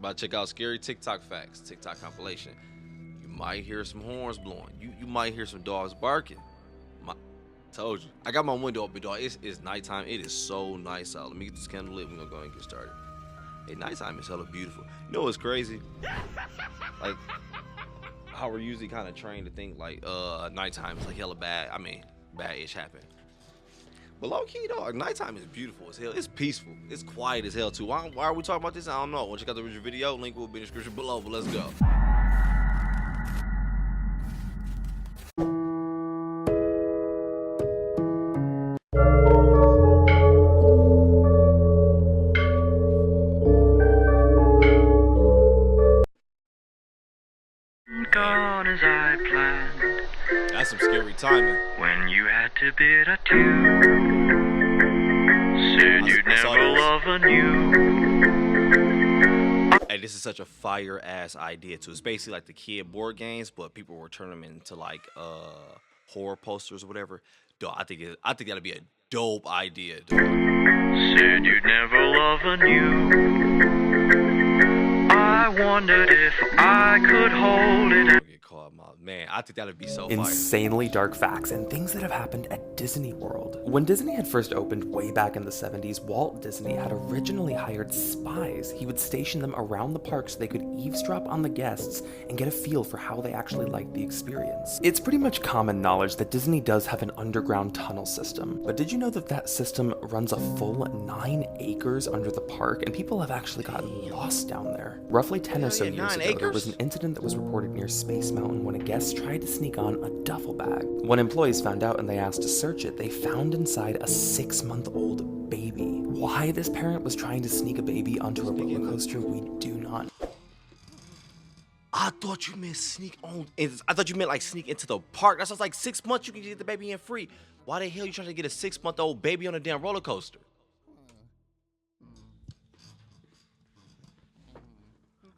About to check out scary TikTok facts, TikTok compilation. You might hear some horns blowing. You might hear some dogs barking. My, told you. I got my window open, dog. It's nighttime. It is so nice out. Let me get this candle lit. We're gonna go ahead and get started. Hey, nighttime is hella beautiful. You know what's crazy? Like, how we're usually kind of trained to think like nighttime is like hella bad. I mean, bad-ish happen. But low key, dog, nighttime is beautiful as hell. It's peaceful. It's quiet as hell too. Why are we talking about this? I don't know. Check out the original video. Link will be in the description below. But let's go. Gone as I planned. That's some scary timing. When you had to bid a two, said you'd never love anew. Hey, this is such a fire ass idea too. It's basically like the kid board games, but people were turning them into like horror posters or whatever. Dog, I think that'd be a dope idea, dude. Said you'd never love anew. I wondered if I could hold it. Get caught, man. I think that'd be so fire. Insanely dark facts and things that have happened at Disney World. When Disney had first opened way back in the 70s, Walt Disney had originally hired spies. He would station them around the park so they could eavesdrop on the guests and get a feel for how they actually liked the experience. It's pretty much common knowledge that Disney does have an underground tunnel system, but did you know that that system runs a full 9 acres under the park, and people have actually gotten lost down there? Roughly 10 or so years ago, there was an incident that was reported near Space Mountain when a guest tried to sneak on a duffel bag. When employees found out and they asked to search it, they found inside a 6-month-old baby. Why this parent was trying to sneak a baby onto a roller coaster, we do not know. I thought you meant sneak on. I thought you meant like sneak into the park. That sounds like 6 months you can get the baby in free. Why the hell you trying to get a 6-month-old baby on a damn roller coaster?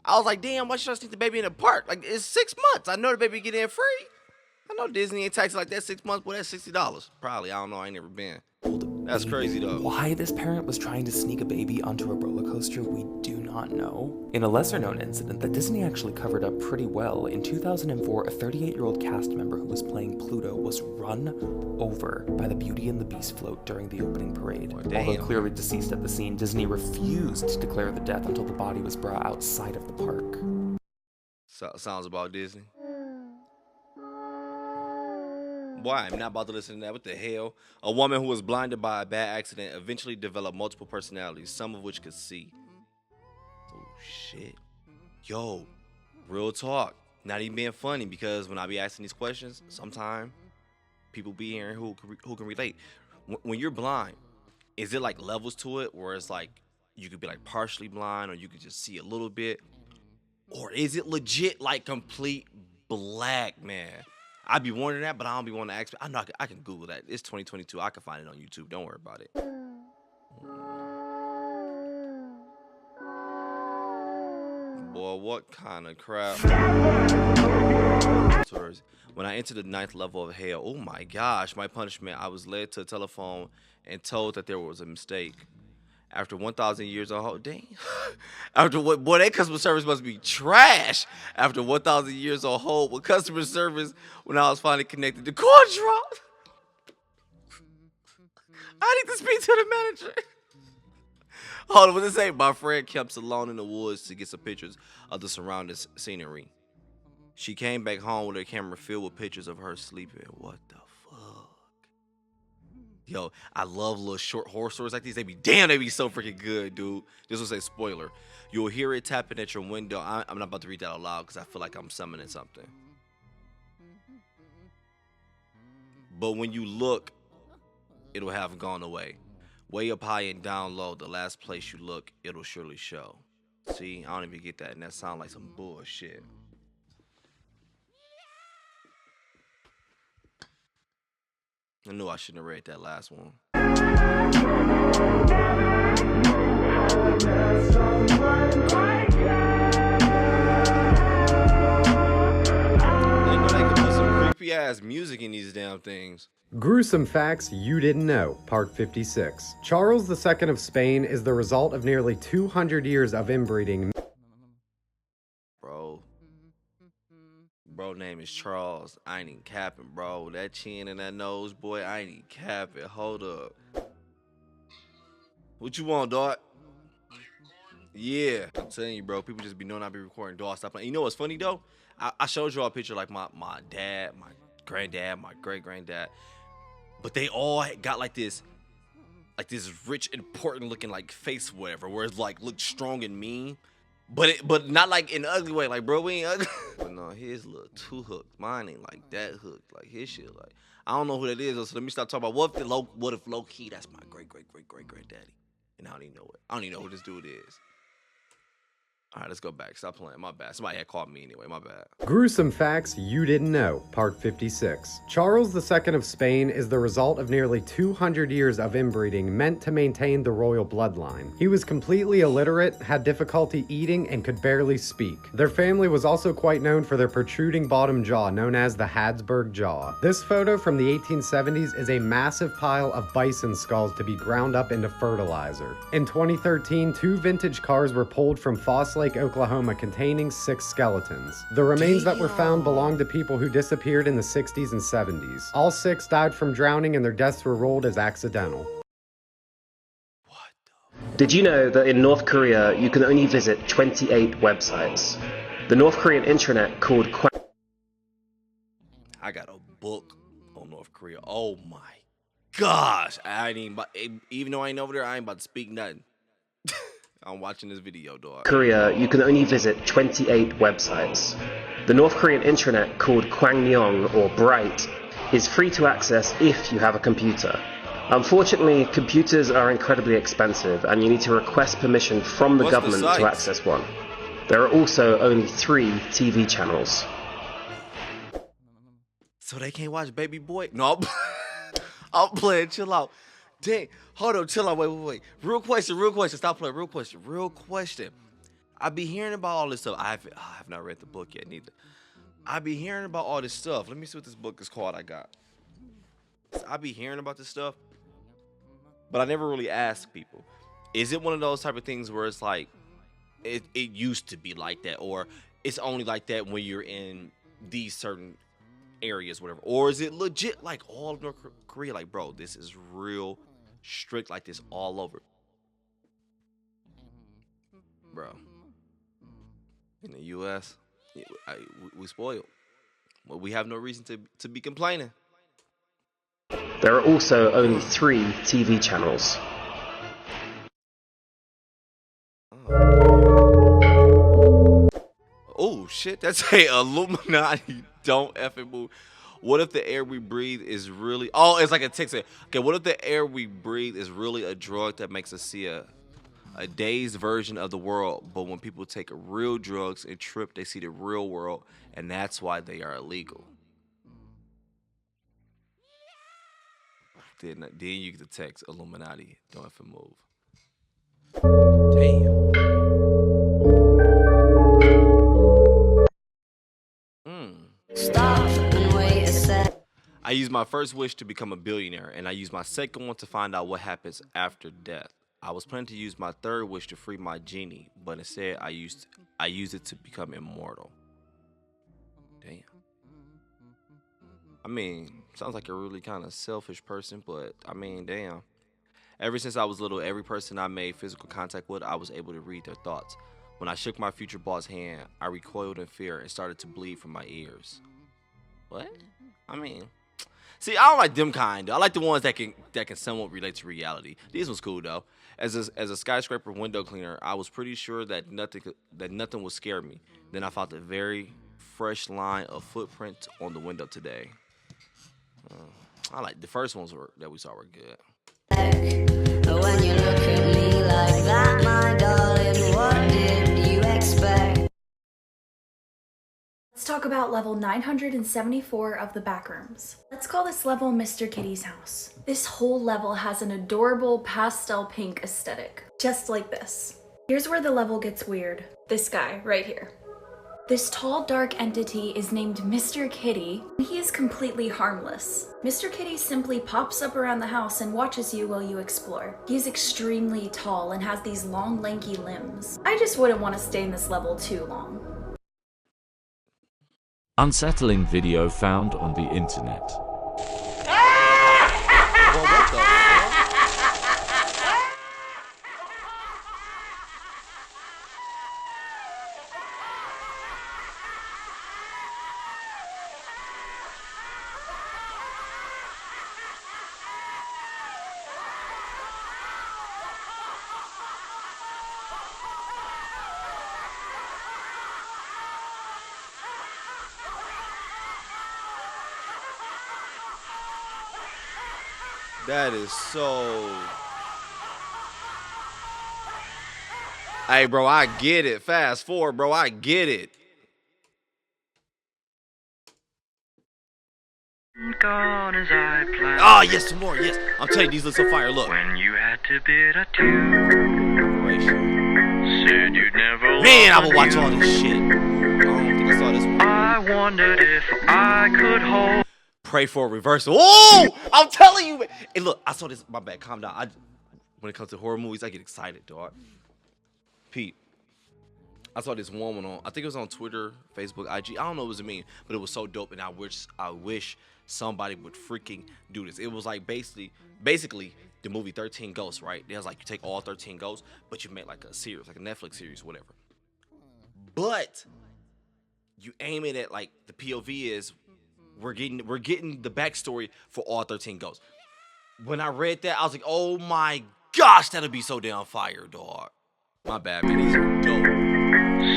I was like, damn, why should I sneak the baby in the park? Like, it's 6 months. I know the baby get in free. I know Disney ain't taxing like that 6 months, but that's $60. Probably. I don't know. I ain't never been. That's crazy, though. Why this parent was trying to sneak a baby onto a roller coaster, we do not know. In a lesser-known incident that Disney actually covered up pretty well, in 2004, a 38-year-old cast member who was playing Pluto was run over by the Beauty and the Beast float during the opening parade. Although clearly deceased at the scene, Disney refused to declare the death until the body was brought outside of the park. Sounds about Disney. Why? I'm not about to listen to that. What the hell? A woman who was blinded by a bad accident eventually developed multiple personalities, some of which could see. Oh, shit. Yo, real talk. Not even being funny, because when I be asking these questions, sometimes people be hearing who can relate. When you're blind, is it like levels to it, where it's like you could be like partially blind, or you could just see a little bit? Or is it legit like complete black, man? I be wondering that, but I don't be wanting to ask. I know I can Google that. It's 2022. I can find it on YouTube. Don't worry about it. Boy, what kind of crap? When I entered the 9th level of hell, oh my gosh, my punishment, I was led to a telephone and told that there was a mistake. After 1,000 years of hope, dang. After what, boy, that customer service must be trash. After 1,000 years of hope with customer service, when I was finally connected, the call dropped. I need to speak to the manager. Hold on, what does it say? My friend kept alone in the woods to get some pictures of the surrounding scenery. She came back home with her camera filled with pictures of her sleeping. What the fuck? Yo, I love little short horror stories like these. They be so freaking good, dude. This will say spoiler. You'll hear it tapping at your window. I'm not about to read that out loud because I feel like I'm summoning something. But when you look, it'll have gone away. Way up high and down low, the last place you look, it'll surely show. See, I don't even get that, and that sounds like some bullshit. I knew I shouldn't have read that last one. They know they can put some creepy ass music in these damn things. Gruesome facts you didn't know, part 56. Charles II of Spain is the result of nearly 200 years of inbreeding. Bro, name is Charles. I ain't even capping, bro. That chin and that nose, boy, I ain't even capping. Hold up. What you want, dog? Yeah, I'm telling you, bro. People just be knowing I be recording. Dog, stop playing. You know what's funny though? I showed you all a picture like my dad, my granddad, my great granddad, but they all got like this rich, important looking like face, whatever, where it's like look strong and mean, but not like in an ugly way. Like, bro, we ain't ugly. But no, his look too hooked. Mine ain't like that hooked. Like his shit, like I don't know who that is. So let me stop talking about what if low key that's my great granddaddy, and I don't even know it. I don't even know who this dude is. All right, let's go back. Stop playing. My bad. Somebody had called me anyway. My bad. Gruesome facts you didn't know, part 56. Charles II of Spain is the result of nearly 200 years of inbreeding meant to maintain the royal bloodline. He was completely illiterate, had difficulty eating, and could barely speak. Their family was also quite known for their protruding bottom jaw, known as the Habsburg jaw. This photo from the 1870s is a massive pile of bison skulls to be ground up into fertilizer. In 2013, 2 vintage cars were pulled from Foss Lake, Oklahoma, containing 6 skeletons. The remains that were found belonged to people who disappeared in the 60s and 70s. All 6 died from drowning and their deaths were ruled as accidental. Did you know that in North Korea you can only visit 28 websites? The North Korean intranet called I got a book on North Korea. Oh my gosh. I ain't even even though I ain't over there, I ain't about to speak nothing. I'm watching this video, dog. Korea, you can only visit 28 websites. The North Korean intranet called Kwangmyong or Bright is free to access if you have a computer. Unfortunately, computers are incredibly expensive and you need to request permission from the government to access one. There are also only 3 TV channels. So they can't watch Baby Boy? No, I'm playing. Chill out. Dang, hold on, chill out. Wait. Real question. Stop playing. Real question. I be hearing about all this stuff. I have not read the book yet, neither. I be hearing about all this stuff. Let me see what this book is called. I be hearing about this stuff, but I never really ask people. Is it one of those type of things where it's like, it used to be like that, or it's only like that when you're in these certain areas, whatever? Or is it legit like all of North Korea? Like, bro, this is real strict like this all over, bro. In the U.S., we spoiled. Well, we have no reason to be complaining. There are also only 3 TV channels. Oh shit, that's a Illuminati. Don't effing move. What if the air we breathe is really... Oh, it's like a text. Okay, what if the air we breathe is really a drug that makes us see a dazed version of the world, but when people take real drugs and trip, they see the real world, and that's why they are illegal? Then you get the text, Illuminati. Don't effing move. Damn. Stop and wait a sec. I used my first wish to become a billionaire, and I used my second one to find out what happens after death. I was planning to use my third wish to free my genie, but instead I used it to become immortal. Damn. I mean, sounds like a really kind of selfish person, but I mean, damn. Ever since I was little, every person I made physical contact with, I was able to read their thoughts. When I shook my future boss' hand, I recoiled in fear and started to bleed from my ears. What? I mean, see, I don't like them kind. I like the ones that can somewhat relate to reality. These ones cool though. As a skyscraper window cleaner, I was pretty sure that nothing would scare me. Then I found a very fresh line of footprints on the window today. I like the first ones that we saw were good. When you look at me like that, my darling, what did you expect? Let's talk about level 974 of the Backrooms. Let's call this level Mr. Kitty's house. This whole level has an adorable pastel pink aesthetic, just like this. Here's where the level gets weird. This guy right here. This tall, dark entity is named Mr. Kitty, and he is completely harmless. Mr. Kitty simply pops up around the house and watches you while you explore. He's extremely tall and has these long, lanky limbs. I just wouldn't want to stay in this level too long. Unsettling video found on the internet. Well, what the fuck? That is so. Hey, bro, I get it. Fast forward, bro, I get it. Gone as I planned. Oh, yes, some more. Yes, I'm telling you, these look so fire. Look. When you had to bid a two, said you'd never. Man, I love will watch you. all this shit. I don't think I saw this one. I wondered if I could hold. Pray for a reversal. Oh, I'm telling you. Man. Hey, look, I saw this. My bad. Calm down. When it comes to horror movies, I get excited, dog. Pete, I saw this one on. I think it was on Twitter, Facebook, IG. I don't know what it mean, but it was so dope, and I wish somebody would freaking do this. It was like basically the movie 13 Ghosts, right? There's like you take all 13 ghosts, but you make like a series, like a Netflix series, whatever. But you aim it at like the POV is. We're getting the backstory for all 13 ghosts. When I read that, I was like, oh my gosh, that'll be so damn fire, dog. My bad, man. These are dope.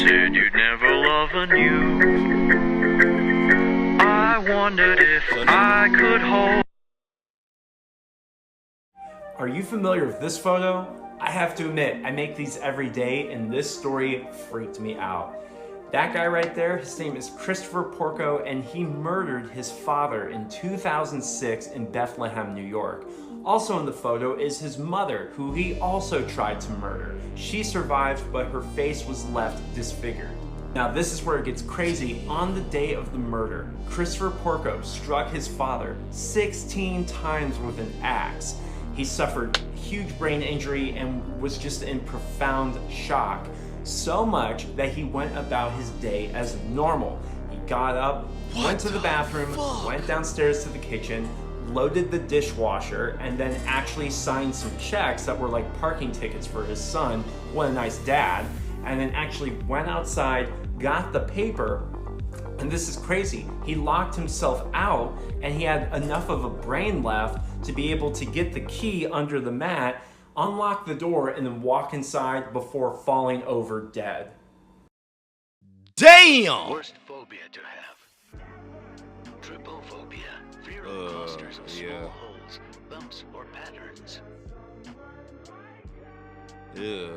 Said you'd never love anew. I wondered if I could hold. Are you familiar with this photo? I have to admit, I make these every day, and this story freaked me out. That guy right there, his name is Christopher Porco, and he murdered his father in 2006 in Bethlehem, New York. Also in the photo is his mother, who he also tried to murder. She survived, but her face was left disfigured. Now this is where it gets crazy. On the day of the murder, Christopher Porco struck his father 16 times with an axe. He suffered huge brain injury and was just in profound shock. So much that he went about his day as normal. He got up, went to the bathroom, went downstairs to the kitchen, loaded the dishwasher, and then actually signed some checks that were like parking tickets for his son. What a nice dad. And then actually went outside, got the paper, and this is crazy. He locked himself out, and he had enough of a brain left to be able to get the key under the mat, unlock the door, and then walk inside before falling over dead. Damn! Worst phobia to have. Trypophobia. Fear of clusters of small holes, bumps, or patterns. Yeah.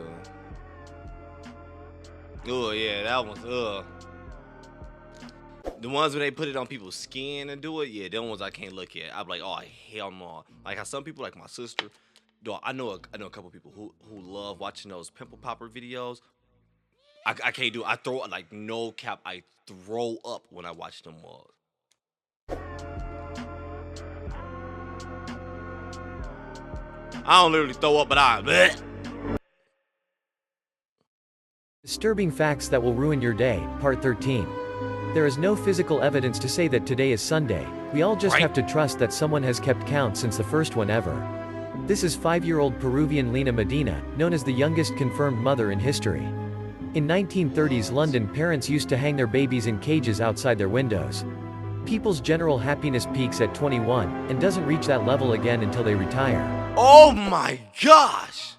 Oh yeah, that one's The ones when they put it on people's skin and do it, yeah, them ones I can't look at. I'm like, oh hell no. Like how some people, like my sister, dog, I know a couple people who love watching those pimple popper videos. I can't do it. I throw like no cap. I throw up when I watch them ones. I don't literally throw up, but I. Bleh. Disturbing facts that will ruin your day, part 13. There is no physical evidence to say that today is Sunday. We all just have to trust that someone has kept count since the first one ever. This is 5-year-old Peruvian Lena Medina, known as the youngest confirmed mother in history. In 1930s London, parents used to hang their babies in cages outside their windows. People's general happiness peaks at 21, and doesn't reach that level again until they retire. Oh my gosh!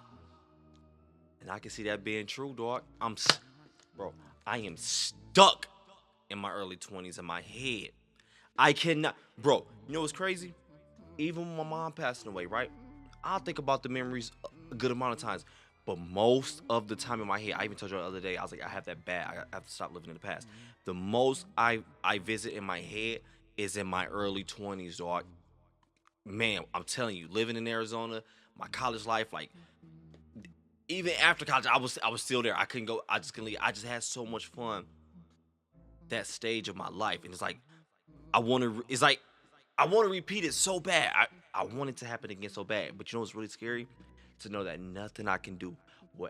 And I can see that being true, dog. Bro, I am stuck in my early 20s in my head. I cannot, bro, you know what's crazy? Even when my mom passing away, right? I'll think about the memories a good amount of times. But most of the time in my head, I even told you the other day, I was like, I have that bad. I have to stop living in the past. The most I visit in my head is in my early 20s, dog. Man, I'm telling you, living in Arizona, my college life, like, even after college, I was still there. I couldn't go. I just couldn't leave. I just had so much fun that stage of my life, and it's like I want to repeat it so bad. I want it to happen again so bad. But you know what's really scary? To know that nothing I can do will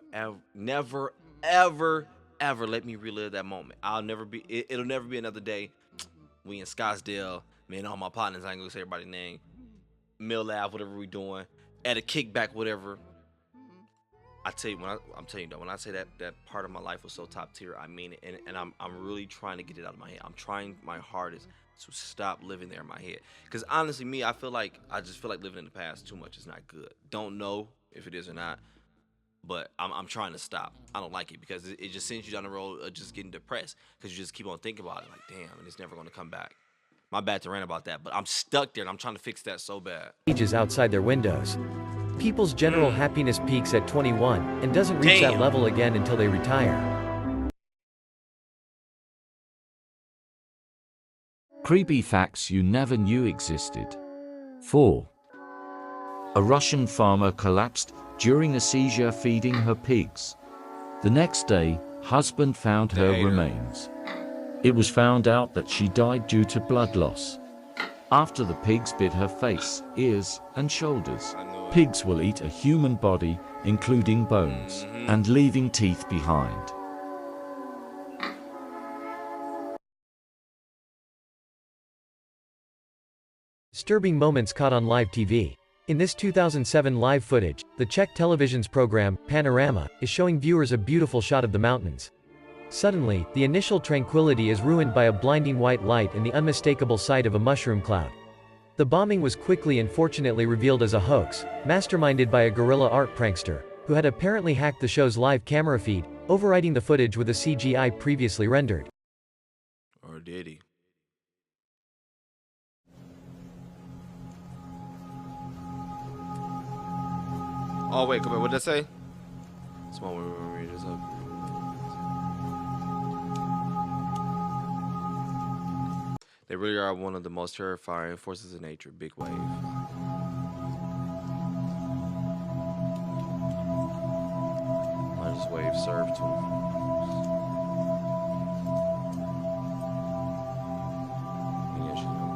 never, ever, ever let me relive that moment. It'll never be another day. We in Scottsdale, me and all my partners, I ain't gonna say everybody's name. Mill laugh, whatever we doing, at a kickback, whatever. I'm telling you though, when I say that part of my life was so top tier, I mean it, and I'm really trying to get it out of my head. I'm trying my hardest to stop living there in my head. Because honestly, I just feel like living in the past too much is not good. Don't know if it is or not, but I'm trying to stop. I don't like it because it just sends you down the road of just getting depressed because you just keep on thinking about it, like damn, and it's never gonna come back. My bad to rant about that, but I'm stuck there and I'm trying to fix that so bad. Ages outside their windows. People's general happiness peaks at 21 and doesn't reach that level again until they retire. Creepy facts you never knew existed. 4. A Russian farmer collapsed during a seizure feeding her pigs. The next day, husband found her remains. It was found out that she died due to blood loss. After the pigs bit her face, ears, and shoulders. Pigs will eat a human body, including bones, and leaving teeth behind. Disturbing moments caught on live TV. In this 2007 live footage, the Czech television's program, Panorama, is showing viewers a beautiful shot of the mountains. Suddenly, the initial tranquility is ruined by a blinding white light and the unmistakable sight of a mushroom cloud. The bombing was quickly and fortunately revealed as a hoax, masterminded by a guerrilla art prankster, who had apparently hacked the show's live camera feed, overwriting the footage with a CGI previously rendered. Or did he? Oh wait, come on, what did I say? Small read this up. They really are one of the most terrifying forces in nature. Big wave. Largest wave served to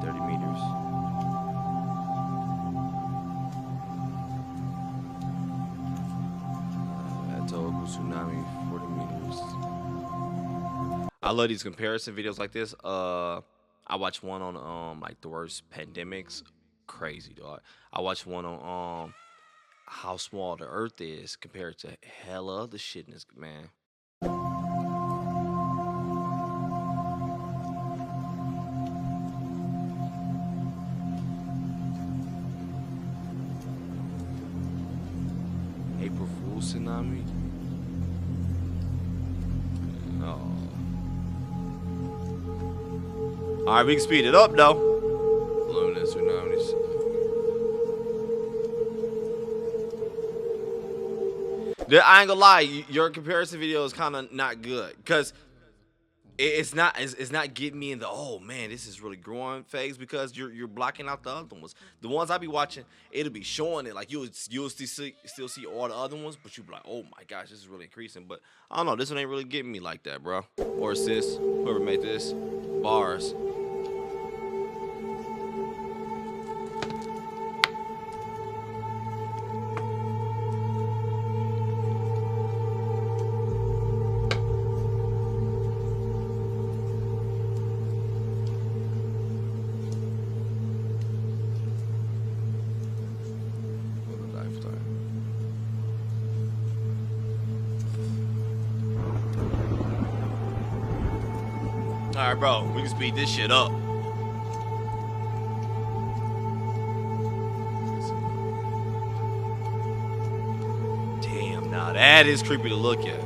30 meters. Tohoku tsunami, 40 meters. I love these comparison videos like this. I watched one on like the worst pandemics. Crazy, dog. I watched one on how small the earth is compared to hella other shit in this, man. April Fool's tsunami. Oh. All right, we can speed it up though. Luminous tsunamis. I ain't gonna lie, your comparison video is kind of not good because it's not getting me in the oh man this is really growing phase because you're blocking out the other ones. The ones I be watching, it'll be showing it like you'll still see all the other ones, but you be like oh my gosh this is really increasing. But I don't know, this one ain't really getting me like that, bro. Or sis, whoever made this, bars. Alright, bro, we can speed this shit up. Damn, now that is creepy to look at.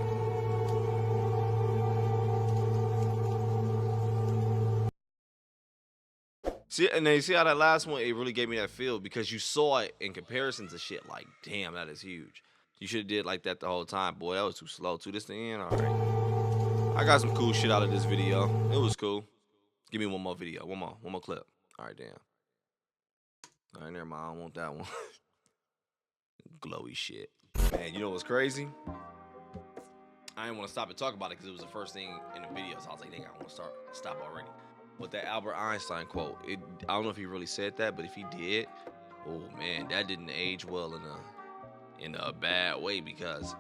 See, and then you see how that last one, it really gave me that feel because you saw it in comparison to shit like, damn, that is huge. You should have did like that the whole time. Boy, that was too slow. To this the end, alright. I got some cool shit out of this video. It was cool. Give me one more video. One more clip. All right, damn. All right, never mind. I don't want that one. Glowy shit. Man, you know what's crazy? I didn't want to stop and talk about it because it was the first thing in the video. So I was like, I want to stop already. But that Albert Einstein quote, I don't know if he really said that, but if he did, oh man, that didn't age well in a bad way because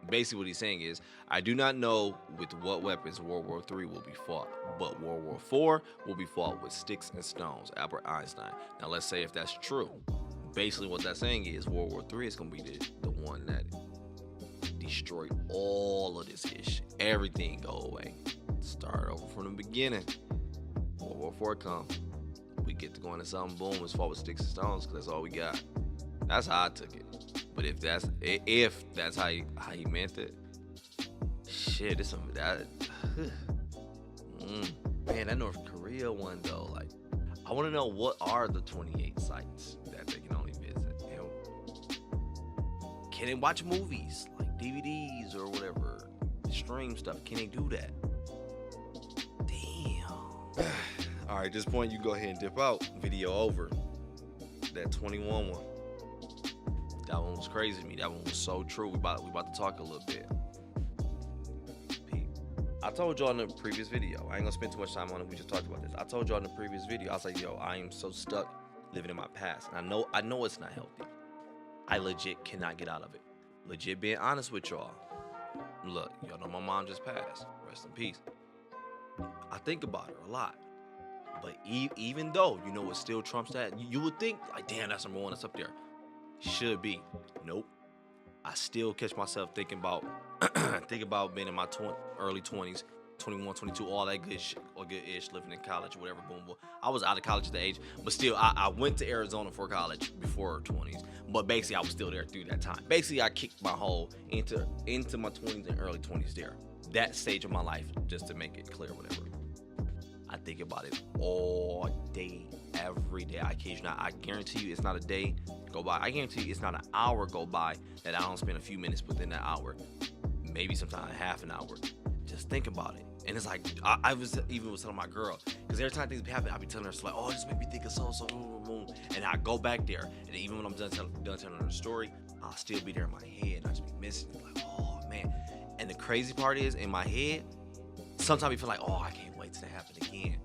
Basically, what he's saying is, I do not know with what weapons World War III will be fought, but World War IV will be fought with sticks and stones. Albert Einstein. Now, let's say if that's true. Basically, what that's saying is World War III is going to be the one that destroyed all of this ish. Everything go away. Start over from the beginning. World War IV come. We get to go into something, boom, it's fought with sticks and stones because that's all we got. That's how I took it. But if that's how he meant it, shit, it's some that. Man, that North Korea one though, like, I want to know what are the 28 sites that they can only visit. You know, can they watch movies like DVDs or whatever, stream stuff? Can they do that? Damn. All right, at this point, you go ahead and dip out. Video over. That 21 one. That one was crazy to me. That one was so true. We about to talk a little bit. I told y'all in the previous video. I ain't gonna spend too much time on it. We just talked about this. I told y'all in the previous video. I was like, yo, I am so stuck living in my past. And I know it's not healthy. I legit cannot get out of it. Legit being honest with y'all. Look, y'all know my mom just passed. Rest in peace. I think about her a lot. But even though, you know, it still trumps that, you would think, like, damn, that's number one, that's up there. Should be. Nope. I still catch myself thinking about being in my early 20s, 21, 22, all that good shit, or good-ish, living in college or whatever, boom, boom. I was out of college at the age, but still, I went to Arizona for college before 20s, but basically, I was still there through that time. Basically, I kicked my hole into my 20s and early 20s there. That stage of my life, just to make it clear, whatever. I think about it all day, every day. I kid you not. I guarantee you it's not a day go by. I guarantee you it's not an hour go by that I don't spend a few minutes within that hour. Maybe sometimes half an hour. Just think about it. And it's like, I was telling my girl, because every time things happen, I be telling her, it's like, oh, this make me think of so, boom. And I go back there, and even when I'm done telling her the story, I'll still be there in my head, and I just be missing it. Like, oh, man. And the crazy part is, in my head, sometimes you feel like, oh, I can't wait till that happen again.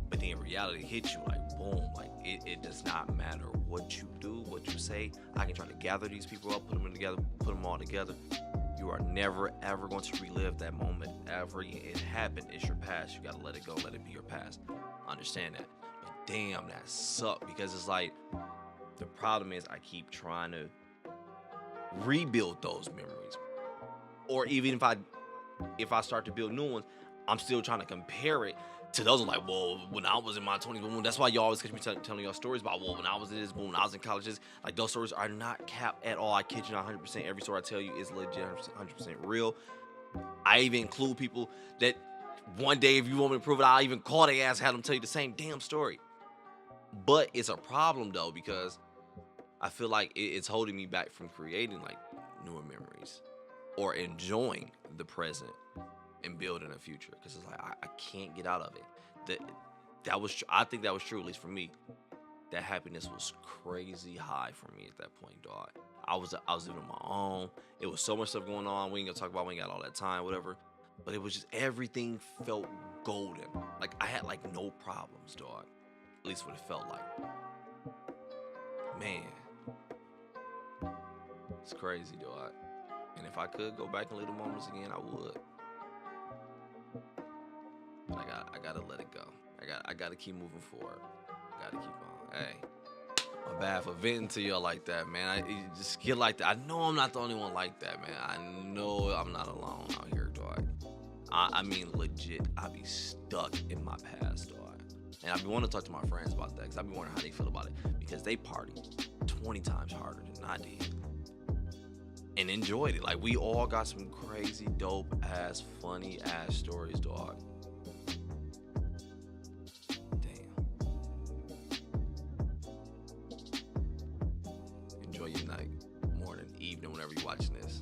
But then in reality, it hits you like, boom. Like, it does not matter what you do, what you say. I can try to gather these people up, put them all together. You are never, ever going to relive that moment ever. It happened. It's your past. You got to let it go. Let it be your past. Understand that. But damn, that sucked, because it's like, the problem is I keep trying to rebuild those memories. Or even if I start to build new ones, I'm still trying to compare it to those. I'm like, well, when I was in my 20s, boom, that's why you always catch me telling y'all stories about, well, when I was in this, boom, when I was in college, like, those stories are not capped at all. I kid you not, 100%. Every story I tell you is legit, 100% real. I even include people that one day, if you want me to prove it, I'll even call their ass, have them tell you the same damn story. But it's a problem, though, because I feel like it's holding me back from creating, like, newer memories or enjoying the present and building a future, because it's like I can't get out of it. I think that was true, at least for me. That happiness was crazy high for me at that point, dog. I was living on my own. It was so much stuff going on. We ain't gonna talk about. We ain't got all that time, whatever. But it was just, everything felt golden. Like, I had like no problems, dog. At least what it felt like. Man, it's crazy, dog. And if I could go back and live the moments again, I would. But I gotta let it go. I gotta keep moving forward. Gotta keep on. Hey, my bad for venting to y'all like that, man. You just get like that. I know I'm not the only one like that, man. I know I'm not alone out here, dog. I mean, legit, I be stuck in my past, dog. And I be wanting to talk to my friends about that, because I be wondering how they feel about it, because they party 20 times harder than I did. And enjoyed it. Like, we all got some crazy, dope ass, funny ass stories, dog. Damn. Enjoy your night, morning, evening, whenever you're watching this.